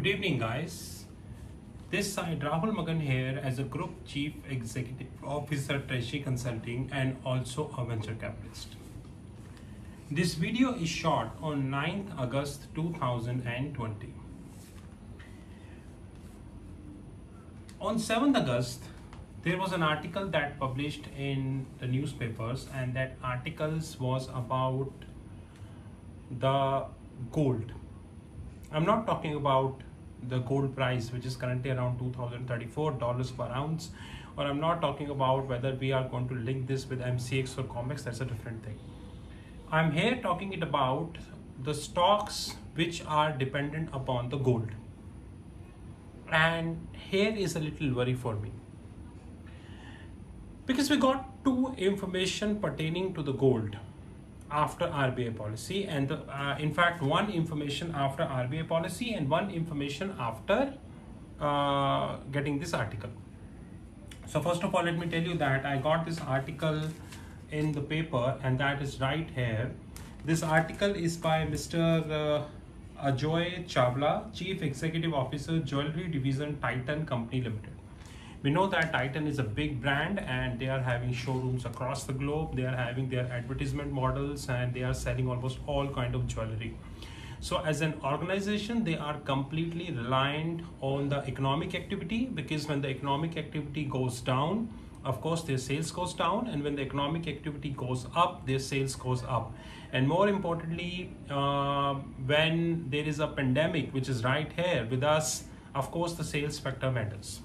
Good evening, guys. This side Rahul Magan here as a Group Chief Executive Officer, Treasury Consulting, and also a venture capitalist. This video is shot on 9th August 2020. On 7th August, there was an article that published in the newspapers, and that article was about the gold. I'm not talking about the gold price, which is currently around $2,034 per ounce, or I'm not talking about whether we are going to link this with MCX or COMEX. That's a different thing. I'm here talking about the stocks which are dependent upon the gold. And here is a little worry for me, because we got two information pertaining to the gold after RBI policy, and in fact one information after RBI policy and one information after getting this article. So first of all, let me tell you that I got this article in the paper, and that is right here. This article is by Mr. Ajoy Chawla, Chief Executive Officer, Jewelry Division, Titan Company Limited. We know that Titan is a big brand, and they are having showrooms across the globe. They are having their advertisement models, and they are selling almost all kind of jewelry. So as an organization, they are completely reliant on the economic activity, because when the economic activity goes down, of course their sales goes down, and when the economic activity goes up, their sales goes up. And more importantly, when there is a pandemic, which is right here with us, of course the sales factor matters.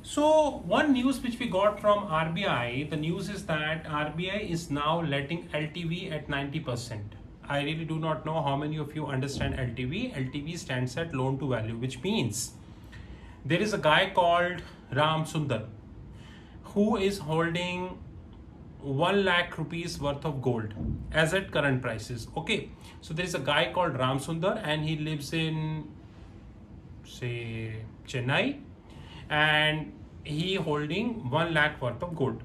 So one news which we got from RBI, the news is that RBI is now letting LTV at 90%. I really do not know how many of you understand LTV. LTV stands at loan to value, which means there is a guy called Ram Sundar who is holding 1 lakh rupees worth of gold as at current prices. Okay, so there is a guy called Ram Sundar, and he lives in, say, Chennai, and he holding 1 lakh worth of gold.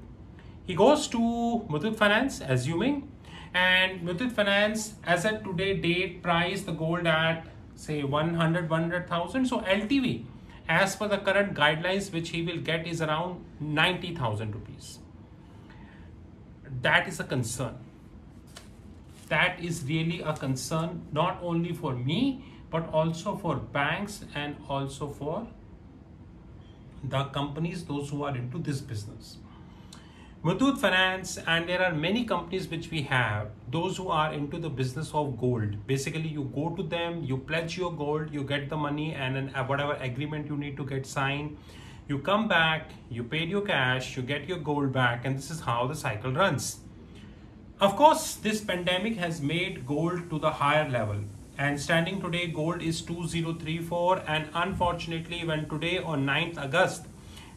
He goes to Muthoot Finance, assuming, and Muthoot Finance as at today date price the gold at, say, 100,000. So LTV as per the current guidelines which he will get is around 90,000 rupees. That is a concern. That is really a concern, not only for me, but also for banks and also for the companies, those who are into this business. Muthoot Finance, and there are many companies which we have, those who are into the business of gold. Basically, you go to them, you pledge your gold, you get the money, and then whatever agreement you need to get signed, you come back, you paid your cash, you get your gold back, and this is how the cycle runs. Of course, this pandemic has made gold to the higher level. And standing today, gold is 2034, and unfortunately, when today on 9th August,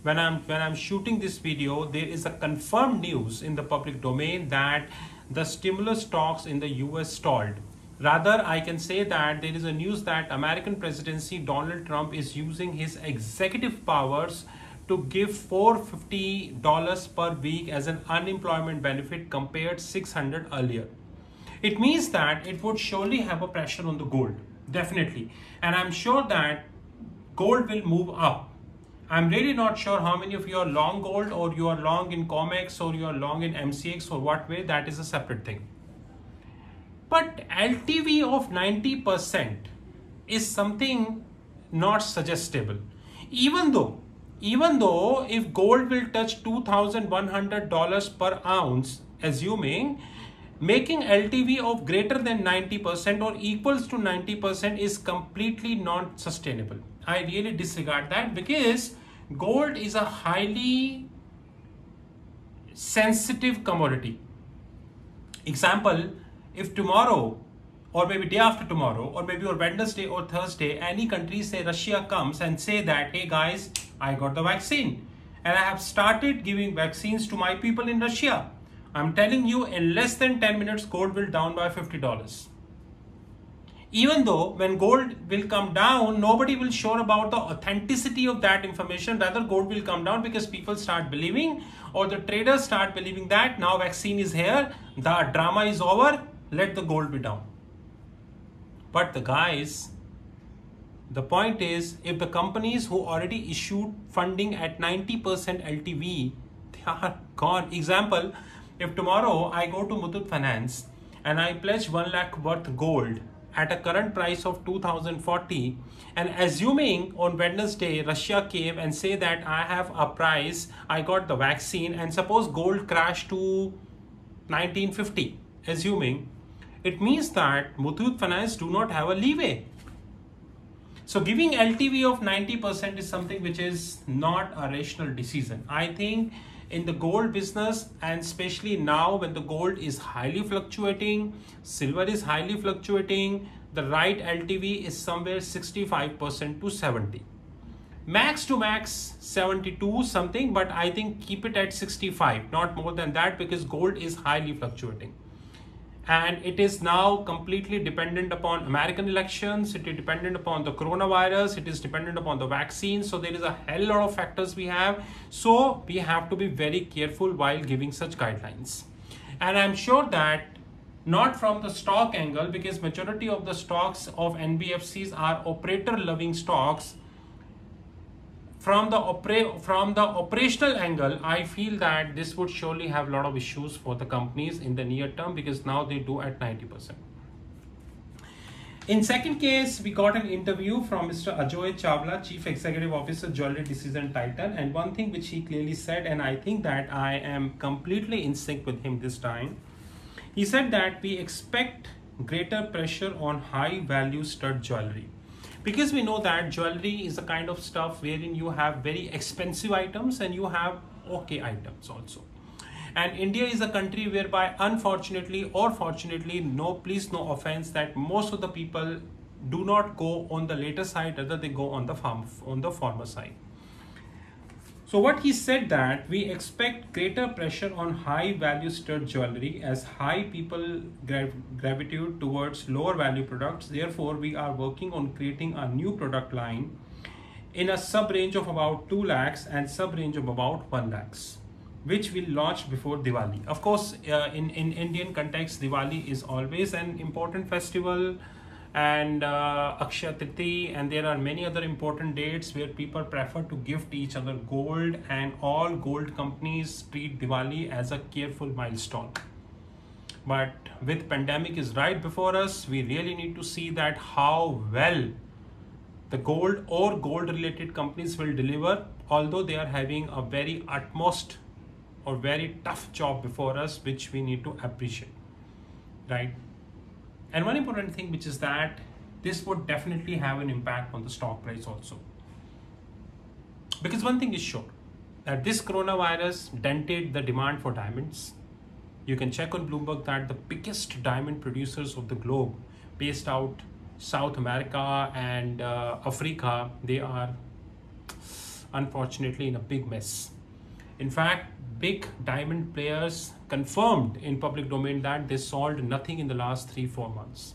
when I'm shooting this video, there is a confirmed news in the public domain that the stimulus talks in the US stalled. Rather, I can say that there is a news that American presidency Donald Trump is using his executive powers to give $450 per week as an unemployment benefit compared $600 earlier. It means that it would surely have a pressure on the gold, definitely. And I'm sure that gold will move up. I'm really not sure how many of you are long gold, or you are long in COMEX, or you are long in MCX, or what way. That is a separate thing. But LTV of 90% is something not suggestible. Even though if gold will touch $2,100 per ounce, assuming, making LTV of greater than 90% or equals to 90% is completely not sustainable. I really disregard that, because gold is a highly sensitive commodity. Example, if tomorrow, or maybe day after tomorrow, or maybe on Wednesday or Thursday, any country, say Russia, comes and say that, hey guys, I got the vaccine and I have started giving vaccines to my people in Russia. I'm telling you, in less than 10 minutes, gold will down by $50. Even though when gold will come down, nobody will sure about the authenticity of that information. Rather, gold will come down because people start believing, or the traders start believing that now vaccine is here, the drama is over, let the gold be down. But the guys The point is, if the companies who already issued funding at 90% LTV, they are gone. Example, if tomorrow I go to Muthoot Finance and I pledge 1 lakh worth gold at a current price of 2040, and assuming on Wednesday Russia came and say that I have a price, I got the vaccine, and suppose gold crashed to 1950, assuming, it means that Muthoot Finance do not have a leeway. So giving LTV of 90% is something which is not a rational decision. I think in the gold business, and especially now when the gold is highly fluctuating, silver is highly fluctuating, the right LTV is somewhere 65% to 70. Max to max 72 something, but I think keep it at 65, not more than that, because gold is highly fluctuating. And it is now completely dependent upon American elections, it is dependent upon the coronavirus, it is dependent upon the vaccine. So there is a hell lot of factors we have. So we have to be very careful while giving such guidelines. And I'm sure that not from the stock angle, because majority of the stocks of NBFCs are operator loving stocks. From the operational angle, I feel that this would surely have a lot of issues for the companies in the near term, because now they do at 90%. In second case, we got an interview from Mr. Ajoy Chawla, Chief Executive Officer, Jewelry Decision Titan. And one thing which he clearly said, and I think that I am completely in sync with him this time. He said that we expect greater pressure on high value stud jewelry. Because we know that jewelry is a kind of stuff wherein you have very expensive items and you have okay items also. And India is a country whereby, unfortunately or fortunately, please no offense, that most of the people do not go on the later side, rather they go on the former side. So what he said, that we expect greater pressure on high value stud jewelry as high people gravitate towards lower value products. Therefore, we are working on creating a new product line in a sub range of about 2 lakhs and sub range of about 1 lakhs, which will launch before Diwali. Of course, in Indian context, Diwali is always an important festival, and Akshaya Tritiya, and there are many other important dates where people prefer to gift each other gold, and all gold companies treat Diwali as a careful milestone. But with pandemic is right before us, we really need to see that how well the gold or gold related companies will deliver, although they are having a very utmost or very tough job before us, which we need to appreciate, right? And one important thing, which is that this would definitely have an impact on the stock price also. Because one thing is sure, that this coronavirus dented the demand for diamonds. You can check on Bloomberg that the biggest diamond producers of the globe, based out South America and Africa, they are unfortunately in a big mess. In fact, big diamond players confirmed in public domain that they sold nothing in the last 3-4 months.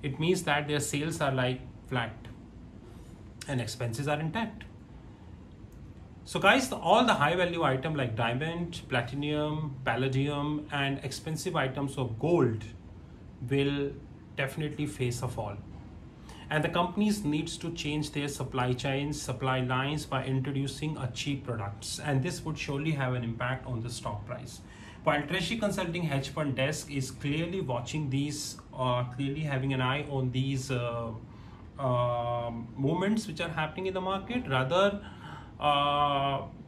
It means that their sales are like flat and expenses are intact. So guys, all the high value item like diamond, platinum, palladium and expensive items of gold will definitely face a fall. And the companies needs to change their supply chains, supply lines by introducing a cheap products. And this would surely have an impact on the stock price. While Treasury Consulting Hedge Fund Desk is clearly watching these, clearly having an eye on these movements which are happening in the market, rather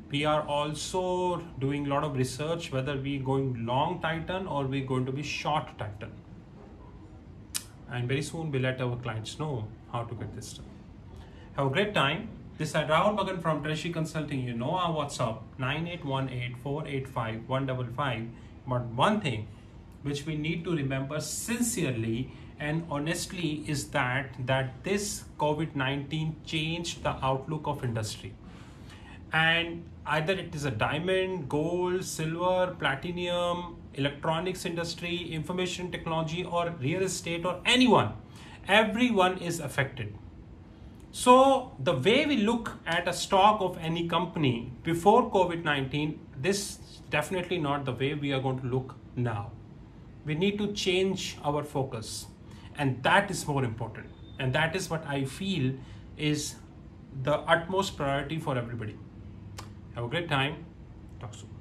we are also doing a lot of research whether we're going long Titan or we're going to be short Titan. And very soon we'll let our clients know how to get this done. Have a great time. This is Rahul Bhagan from Treasury Consulting. You know our WhatsApp 9818-485-155. But one thing which we need to remember sincerely and honestly is that this COVID-19 changed the outlook of industry. And either it is a diamond, gold, silver, platinum, electronics industry, information technology or real estate or anyone, everyone is affected. So the way we look at a stock of any company before COVID-19, this is definitely not the way we are going to look now. We need to change our focus, and that is more important. And that is what I feel is the utmost priority for everybody. Have a great time. Talk soon.